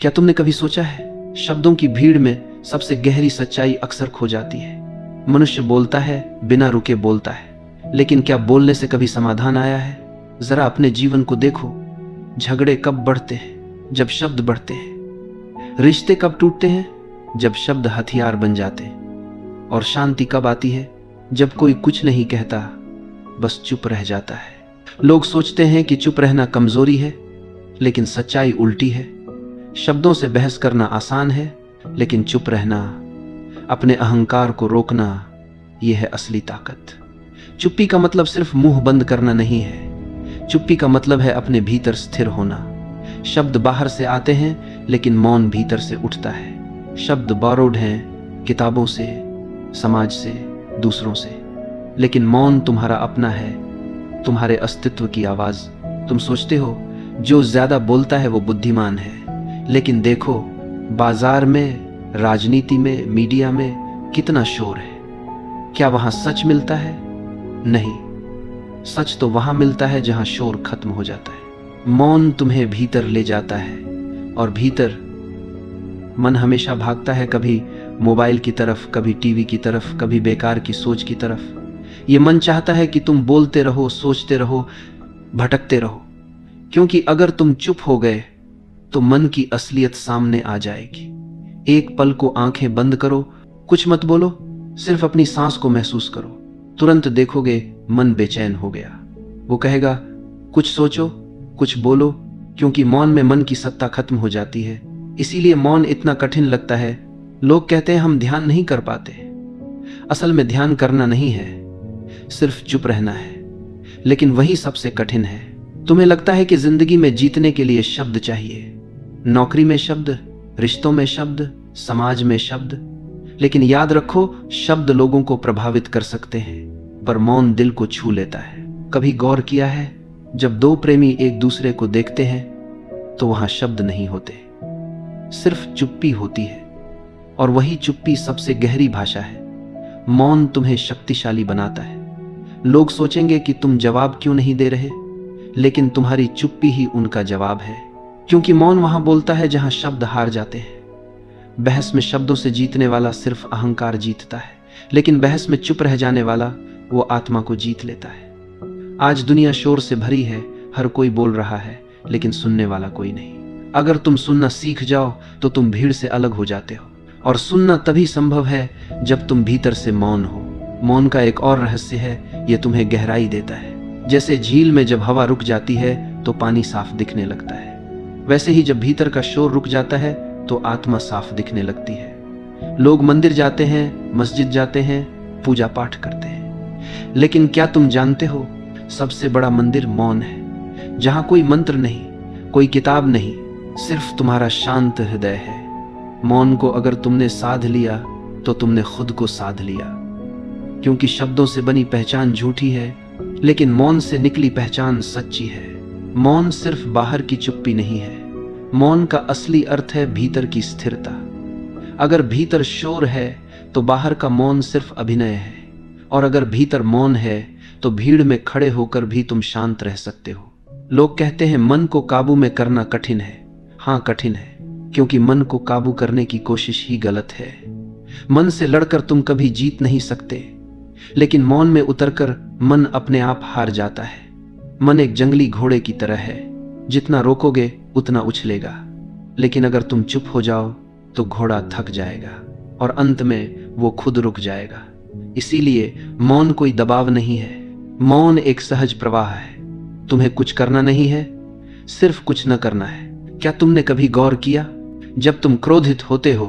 क्या तुमने कभी सोचा है, शब्दों की भीड़ में सबसे गहरी सच्चाई अक्सर खो जाती है। मनुष्य बोलता है, बिना रुके बोलता है, लेकिन क्या बोलने से कभी समाधान आया है? जरा अपने जीवन को देखो। झगड़े कब बढ़ते हैं? जब शब्द बढ़ते हैं। रिश्ते कब टूटते हैं? जब शब्द हथियार बन जाते हैं। और शांति कब आती है? जब कोई कुछ नहीं कहता, बस चुप रह जाता है। लोग सोचते हैं कि चुप रहना कमजोरी है, लेकिन सच्चाई उल्टी है। शब्दों से बहस करना आसान है, लेकिन चुप रहना, अपने अहंकार को रोकना, यह है असली ताकत। चुप्पी का मतलब सिर्फ मुंह बंद करना नहीं है। चुप्पी का मतलब है अपने भीतर स्थिर होना। शब्द बाहर से आते हैं, लेकिन मौन भीतर से उठता है। शब्द बोरोड हैं, किताबों से, समाज से, दूसरों से, लेकिन मौन तुम्हारा अपना है, तुम्हारे अस्तित्व की आवाज। तुम सोचते हो जो ज्यादा बोलता है वो बुद्धिमान है, लेकिन देखो बाजार में, राजनीति में, मीडिया में कितना शोर है। क्या वहां सच मिलता है? नहीं, सच तो वहां मिलता है जहां शोर खत्म हो जाता है। मौन तुम्हें भीतर ले जाता है, और भीतर मन हमेशा भागता है, कभी मोबाइल की तरफ, कभी टीवी की तरफ, कभी बेकार की सोच की तरफ। ये मन चाहता है कि तुम बोलते रहो, सोचते रहो, भटकते रहो, क्योंकि अगर तुम चुप हो गए तो मन की असलियत सामने आ जाएगी। एक पल को आंखें बंद करो, कुछ मत बोलो, सिर्फ अपनी सांस को महसूस करो। तुरंत देखोगे मन बेचैन हो गया। वो कहेगा कुछ सोचो, कुछ बोलो, क्योंकि मौन में मन की सत्ता खत्म हो जाती है। इसीलिए मौन इतना कठिन लगता है। लोग कहते हैं हम ध्यान नहीं कर पाते। असल में ध्यान करना नहीं है, सिर्फ चुप रहना है। लेकिन वही सबसे कठिन है। तुम्हें लगता है कि जिंदगी में जीतने के लिए शब्द चाहिए, नौकरी में शब्द, रिश्तों में शब्द, समाज में शब्द। लेकिन याद रखो, शब्द लोगों को प्रभावित कर सकते हैं, पर मौन दिल को छू लेता है। कभी गौर किया है, जब दो प्रेमी एक दूसरे को देखते हैं तो वहां शब्द नहीं होते, सिर्फ चुप्पी होती है। और वही चुप्पी सबसे गहरी भाषा है। मौन तुम्हें शक्तिशाली बनाता है। लोग सोचेंगे कि तुम जवाब क्यों नहीं दे रहे, लेकिन तुम्हारी चुप्पी ही उनका जवाब है। क्योंकि मौन वहां बोलता है जहां शब्द हार जाते हैं। बहस में शब्दों से जीतने वाला सिर्फ अहंकार जीतता है, लेकिन बहस में चुप रह जाने वाला वो आत्मा को जीत लेता है। आज दुनिया शोर से भरी है, हर कोई बोल रहा है, लेकिन सुनने वाला कोई नहीं। अगर तुम सुनना सीख जाओ तो तुम भीड़ से अलग हो जाते हो। और सुनना तभी संभव है जब तुम भीतर से मौन हो। मौन का एक और रहस्य है, यह तुम्हें गहराई देता है। जैसे झील में जब हवा रुक जाती है तो पानी साफ दिखने लगता है, वैसे ही जब भीतर का शोर रुक जाता है तो आत्मा साफ दिखने लगती है। लोग मंदिर जाते हैं, मस्जिद जाते हैं, पूजा पाठ करते हैं, लेकिन क्या तुम जानते हो, सबसे बड़ा मंदिर मौन है, जहां कोई मंत्र नहीं, कोई किताब नहीं, सिर्फ तुम्हारा शांत हृदय है। मौन को अगर तुमने साध लिया तो तुमने खुद को साध लिया। क्योंकि शब्दों से बनी पहचान झूठी है, लेकिन मौन से निकली पहचान सच्ची है। मौन सिर्फ बाहर की चुप्पी नहीं है, मौन का असली अर्थ है भीतर की स्थिरता। अगर भीतर शोर है तो बाहर का मौन सिर्फ अभिनय है, और अगर भीतर मौन है तो भीड़ में खड़े होकर भी तुम शांत रह सकते हो। लोग कहते हैं मन को काबू में करना कठिन है। हाँ, कठिन है, क्योंकि मन को काबू करने की कोशिश ही गलत है। मन से लड़कर तुम कभी जीत नहीं सकते, लेकिन मौन में उतरकर मन अपने आप हार जाता है। मन एक जंगली घोड़े की तरह है, जितना रोकोगे उतना उछलेगा, लेकिन अगर तुम चुप हो जाओ तो घोड़ा थक जाएगा और अंत में वो खुद रुक जाएगा। इसीलिए मौन कोई दबाव नहीं है, मौन एक सहज प्रवाह है। तुम्हें कुछ करना नहीं है, सिर्फ कुछ न करना है। क्या तुमने कभी गौर किया, जब तुम क्रोधित होते हो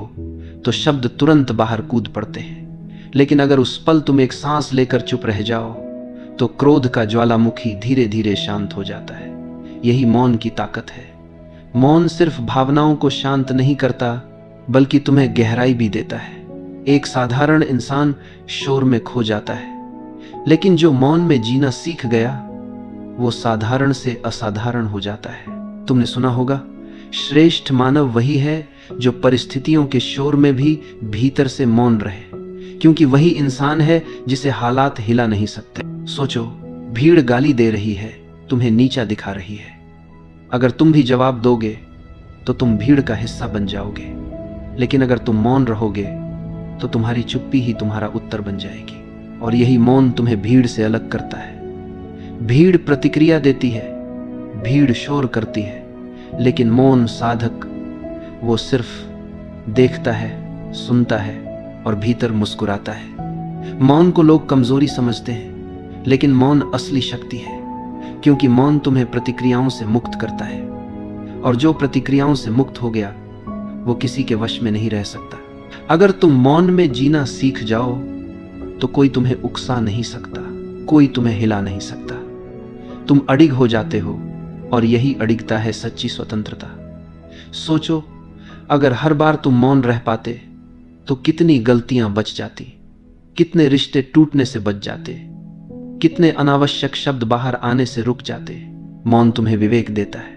तो शब्द तुरंत बाहर कूद पड़ते हैं, लेकिन अगर उस पल तुम एक सांस लेकर चुप रह जाओ तो क्रोध का ज्वालामुखी धीरे धीरे शांत हो जाता है। यही मौन की ताकत है। मौन सिर्फ भावनाओं को शांत नहीं करता, बल्कि तुम्हें गहराई भी देता है। एक साधारण इंसान शोर में खो जाता है, लेकिन जो मौन में जीना सीख गया वो साधारण से असाधारण हो जाता है। तुमने सुना होगा, श्रेष्ठ मानव वही है जो परिस्थितियों के शोर में भी भीतर से मौन रहे, क्योंकि वही इंसान है जिसे हालात हिला नहीं सकते। सोचो, भीड़ गाली दे रही है, तुम्हें नीचा दिखा रही है। अगर तुम भी जवाब दोगे तो तुम भीड़ का हिस्सा बन जाओगे, लेकिन अगर तुम मौन रहोगे तो तुम्हारी चुप्पी ही तुम्हारा उत्तर बन जाएगी। और यही मौन तुम्हें भीड़ से अलग करता है। भीड़ प्रतिक्रिया देती है, भीड़ शोर करती है, लेकिन मौन साधक वो सिर्फ देखता है, सुनता है और भीतर मुस्कुराता है। मौन को लोग कमजोरी समझते हैं, लेकिन मौन असली शक्ति है, क्योंकि मौन तुम्हें प्रतिक्रियाओं से मुक्त करता है, और जो प्रतिक्रियाओं से मुक्त हो गया वो किसी के वश में नहीं रह सकता। अगर तुम मौन में जीना सीख जाओ तो कोई तुम्हें उकसा नहीं सकता, कोई तुम्हें हिला नहीं सकता। तुम अडिग हो जाते हो, और यही अडिगता है सच्ची स्वतंत्रता। सोचो, अगर हर बार तुम मौन रह पाते तो कितनी गलतियां बच जाती, कितने रिश्ते टूटने से बच जाते, कितने अनावश्यक शब्द बाहर आने से रुक जाते। मौन तुम्हें विवेक देता है,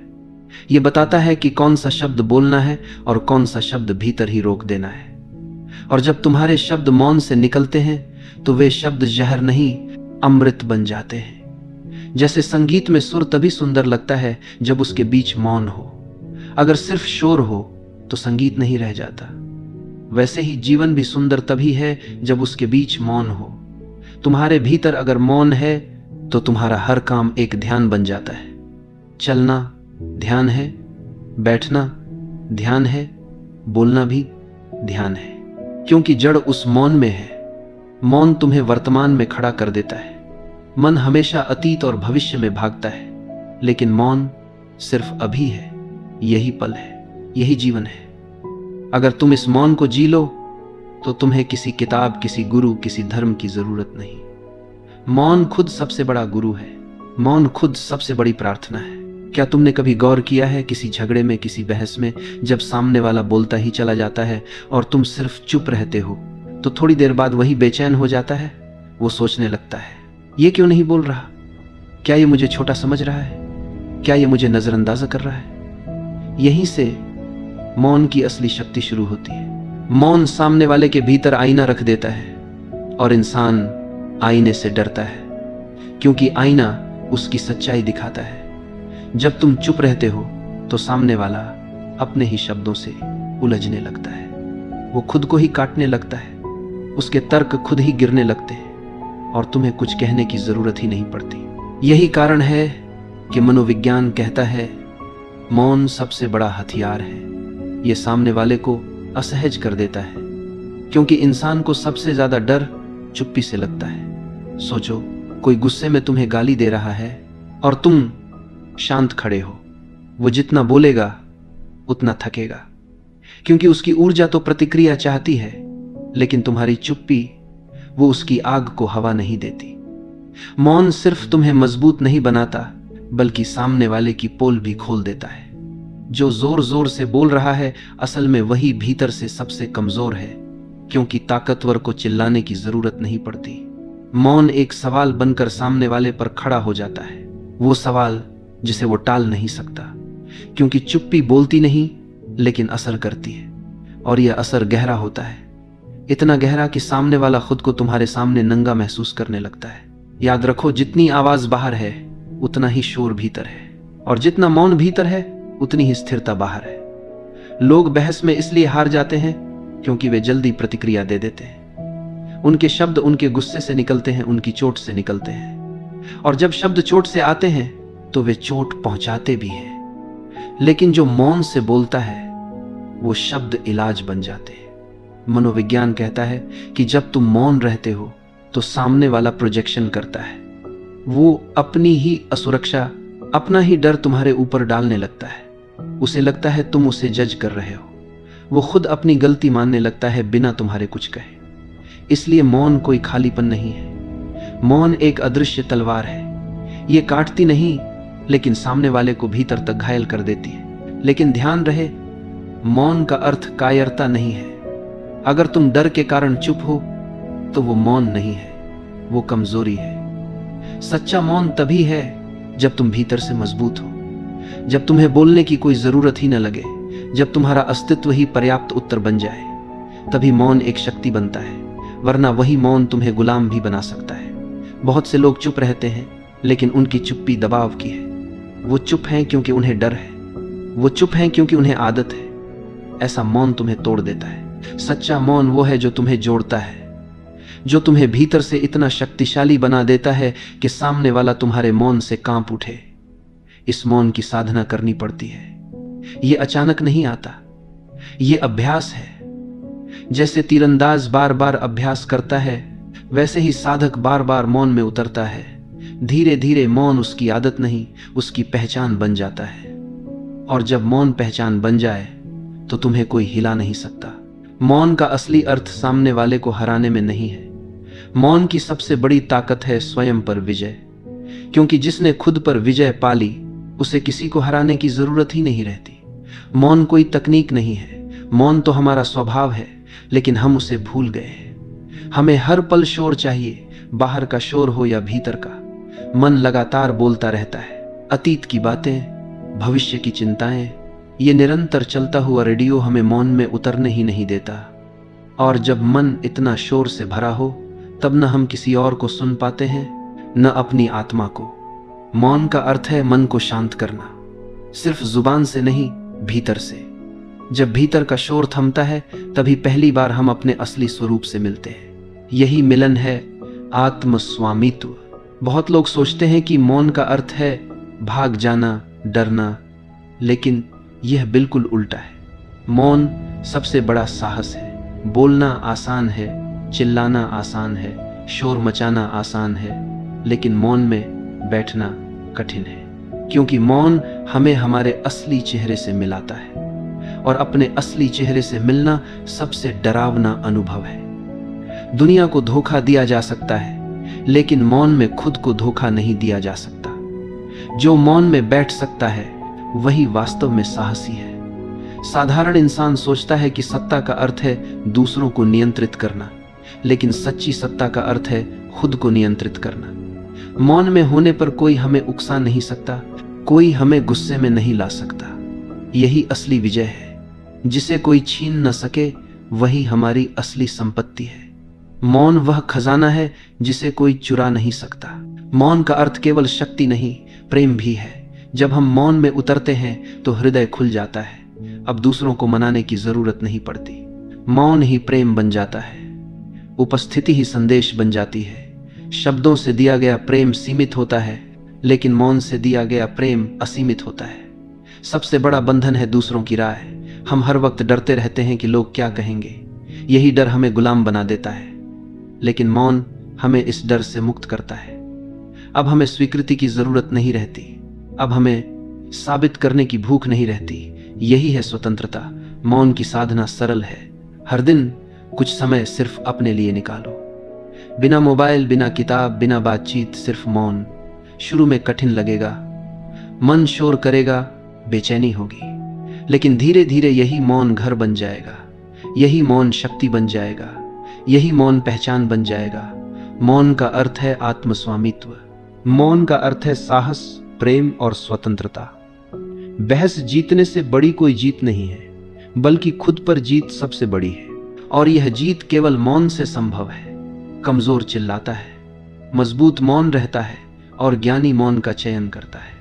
यह बताता है कि कौन सा शब्द बोलना है और कौन सा शब्द भीतर ही रोक देना है। और जब तुम्हारे शब्द मौन से निकलते हैं तो वे शब्द जहर नहीं, अमृत बन जाते हैं। जैसे संगीत में सुर तभी सुंदर लगता है जब उसके बीच मौन हो। अगर सिर्फ शोर हो तो संगीत नहीं रह जाता। वैसे ही जीवन भी सुंदर तभी है जब उसके बीच मौन हो। तुम्हारे भीतर अगर मौन है तो तुम्हारा हर काम एक ध्यान बन जाता है। चलना ध्यान है, बैठना ध्यान है, बोलना भी ध्यान है, क्योंकि जड़ उस मौन में है। मौन तुम्हें वर्तमान में खड़ा कर देता है। मन हमेशा अतीत और भविष्य में भागता है, लेकिन मौन सिर्फ अभी है। यही पल है, यही जीवन है। अगर तुम इस मौन को जी लो तो तुम्हें किसी किताब, किसी गुरु, किसी धर्म की जरूरत नहीं। मौन खुद सबसे बड़ा गुरु है। मौन खुद सबसे बड़ी प्रार्थना है। क्या तुमने कभी गौर किया है, किसी झगड़े में, किसी बहस में, जब सामने वाला बोलता ही चला जाता है और तुम सिर्फ चुप रहते हो, तो थोड़ी देर बाद वही बेचैन हो जाता है। वो सोचने लगता है, ये क्यों नहीं बोल रहा? क्या ये मुझे छोटा समझ रहा है? क्या ये मुझे नजरअंदाज कर रहा है? यहीं से मौन की असली शक्ति शुरू होती है। मौन सामने वाले के भीतर आईना रख देता है, और इंसान आईने से डरता है, क्योंकि आईना उसकी सच्चाई दिखाता है। जब तुम चुप रहते हो तो सामने वाला अपने ही शब्दों से उलझने लगता है। वो खुद को ही काटने लगता है, उसके तर्क खुद ही गिरने लगते हैं, और तुम्हें कुछ कहने की जरूरत ही नहीं पड़ती। यही कारण है कि मनोविज्ञान कहता है मौन सबसे बड़ा हथियार है। ये सामने वाले को असहज कर देता है, क्योंकि इंसान को सबसे ज्यादा डर चुप्पी से लगता है। सोचो, कोई गुस्से में तुम्हें गाली दे रहा है और तुम शांत खड़े हो। वो जितना बोलेगा उतना थकेगा, क्योंकि उसकी ऊर्जा तो प्रतिक्रिया चाहती है, लेकिन तुम्हारी चुप्पी वो उसकी आग को हवा नहीं देती। मौन सिर्फ तुम्हें मजबूत नहीं बनाता, बल्कि सामने वाले की पोल भी खोल देता है। जो जोर जोर से बोल रहा है असल में वही भीतर से सबसे कमजोर है, क्योंकि ताकतवर को चिल्लाने की जरूरत नहीं पड़ती। मौन एक सवाल बनकर सामने वाले पर खड़ा हो जाता है, वो सवाल जिसे वो टाल नहीं सकता, क्योंकि चुप्पी बोलती नहीं लेकिन असर करती है, और यह असर गहरा होता है, इतना गहरा कि सामने वाला खुद को तुम्हारे सामने नंगा महसूस करने लगता है। याद रखो, जितनी आवाज बाहर है उतना ही शोर भीतर है, और जितना मौन भीतर है उतनी ही स्थिरता बाहर है। लोग बहस में इसलिए हार जाते हैं क्योंकि वे जल्दी प्रतिक्रिया दे देते हैं। उनके शब्द उनके गुस्से से निकलते हैं, उनकी चोट से निकलते हैं, और जब शब्द चोट से आते हैं तो वे चोट पहुंचाते भी हैं। लेकिन जो मौन से बोलता है वो शब्द इलाज बन जाते हैं। मनोविज्ञान कहता है कि जब तुम मौन रहते हो तो सामने वाला प्रोजेक्शन करता है। वो अपनी ही असुरक्षा, अपना ही डर तुम्हारे ऊपर डालने लगता है। उसे लगता है तुम उसे जज कर रहे हो। वो खुद अपनी गलती मानने लगता है बिना तुम्हारे कुछ कहे। इसलिए मौन कोई खालीपन नहीं है। मौन एक अदृश्य तलवार है। ये काटती नहीं, लेकिन सामने वाले को भीतर तक घायल कर देती है। लेकिन ध्यान रहे, मौन का अर्थ कायरता नहीं है। अगर तुम डर के कारण चुप हो तो वो मौन नहीं है, वो कमजोरी है। सच्चा मौन तभी है जब तुम भीतर से मजबूत हो, जब तुम्हें बोलने की कोई जरूरत ही न लगे, जब तुम्हारा अस्तित्व ही पर्याप्त उत्तर बन जाए, तभी मौन एक शक्ति बनता है। वरना वही मौन तुम्हें गुलाम भी बना सकता है। बहुत से लोग चुप रहते हैं, लेकिन उनकी चुप्पी दबाव की है। वो चुप हैं क्योंकि उन्हें डर है। वो चुप हैं क्योंकि उन्हें आदत है। ऐसा मौन तुम्हें तोड़ देता है। सच्चा मौन वो है जो तुम्हें जोड़ता है, जो तुम्हें भीतर से इतना शक्तिशाली बना देता है कि सामने वाला तुम्हारे मौन से कांप उठे। इस मौन की साधना करनी पड़ती है। ये अचानक नहीं आता, ये अभ्यास है। जैसे तीरंदाज बार बार अभ्यास करता है, वैसे ही साधक बार बार मौन में उतरता है। धीरे धीरे मौन उसकी आदत नहीं, उसकी पहचान बन जाता है। और जब मौन पहचान बन जाए तो तुम्हें कोई हिला नहीं सकता। मौन का असली अर्थ सामने वाले को हराने में नहीं है। मौन की सबसे बड़ी ताकत है स्वयं पर विजय, क्योंकि जिसने खुद पर विजय पा ली उसे किसी को हराने की जरूरत ही नहीं रहती। मौन कोई तकनीक नहीं है, मौन तो हमारा स्वभाव है, लेकिन हम उसे भूल गए हैं। हमें हर पल शोर चाहिए, बाहर का शोर हो या भीतर का। मन लगातार बोलता रहता है, अतीत की बातें, भविष्य की चिंताएं। ये निरंतर चलता हुआ रेडियो हमें मौन में उतरने ही नहीं देता। और जब मन इतना शोर से भरा हो, तब न हम किसी और को सुन पाते हैं, न अपनी आत्मा को। मौन का अर्थ है मन को शांत करना, सिर्फ जुबान से नहीं, भीतर से। जब भीतर का शोर थमता है, तभी पहली बार हम अपने असली स्वरूप से मिलते हैं। यही मिलन है आत्म स्वामित्व। बहुत लोग सोचते हैं कि मौन का अर्थ है भाग जाना, डरना, लेकिन यह बिल्कुल उल्टा है। मौन सबसे बड़ा साहस है। बोलना आसान है, चिल्लाना आसान है, शोर मचाना आसान है, लेकिन मौन में बैठना कठिन है। क्योंकि मौन हमें हमारे असली चेहरे से मिलाता है, और अपने असली चेहरे से मिलना सबसे डरावना अनुभव है। दुनिया को धोखा दिया जा सकता है, लेकिन मौन में खुद को धोखा नहीं दिया जा सकता। जो मौन में बैठ सकता है वही वास्तव में साहसी है। साधारण इंसान सोचता है कि सत्ता का अर्थ है दूसरों को नियंत्रित करना, लेकिन सच्ची सत्ता का अर्थ है खुद को नियंत्रित करना। मौन में होने पर कोई हमें उकसा नहीं सकता, कोई हमें गुस्से में नहीं ला सकता। यही असली विजय है। जिसे कोई छीन न सके वही हमारी असली संपत्ति है। मौन वह खजाना है जिसे कोई चुरा नहीं सकता। मौन का अर्थ केवल शक्ति नहीं, प्रेम भी है। जब हम मौन में उतरते हैं तो हृदय खुल जाता है। अब दूसरों को मनाने की जरूरत नहीं पड़ती। मौन ही प्रेम बन जाता है, उपस्थिति ही संदेश बन जाती है। शब्दों से दिया गया प्रेम सीमित होता है, लेकिन मौन से दिया गया प्रेम असीमित होता है। सबसे बड़ा बंधन है दूसरों की राय। हम हर वक्त डरते रहते हैं कि लोग क्या कहेंगे। यही डर हमें गुलाम बना देता है, लेकिन मौन हमें इस डर से मुक्त करता है। अब हमें स्वीकृति की जरूरत नहीं रहती, अब हमें साबित करने की भूख नहीं रहती। यही है स्वतंत्रता। मौन की साधना सरल है। हर दिन कुछ समय सिर्फ अपने लिए निकालो, बिना मोबाइल, बिना किताब, बिना बातचीत, सिर्फ मौन। शुरू में कठिन लगेगा, मन शोर करेगा, बेचैनी होगी, लेकिन धीरे धीरे यही मौन घर बन जाएगा, यही मौन शक्ति बन जाएगा, यही मौन पहचान बन जाएगा। मौन का अर्थ है आत्मस्वामित्व। मौन का अर्थ है साहस, प्रेम और स्वतंत्रता। बहस जीतने से बड़ी कोई जीत नहीं है, बल्कि खुद पर जीत सबसे बड़ी है। और यह जीत केवल मौन से संभव है। कमजोर चिल्लाता है, मजबूत मौन रहता है, और ज्ञानी मौन का चयन करता है।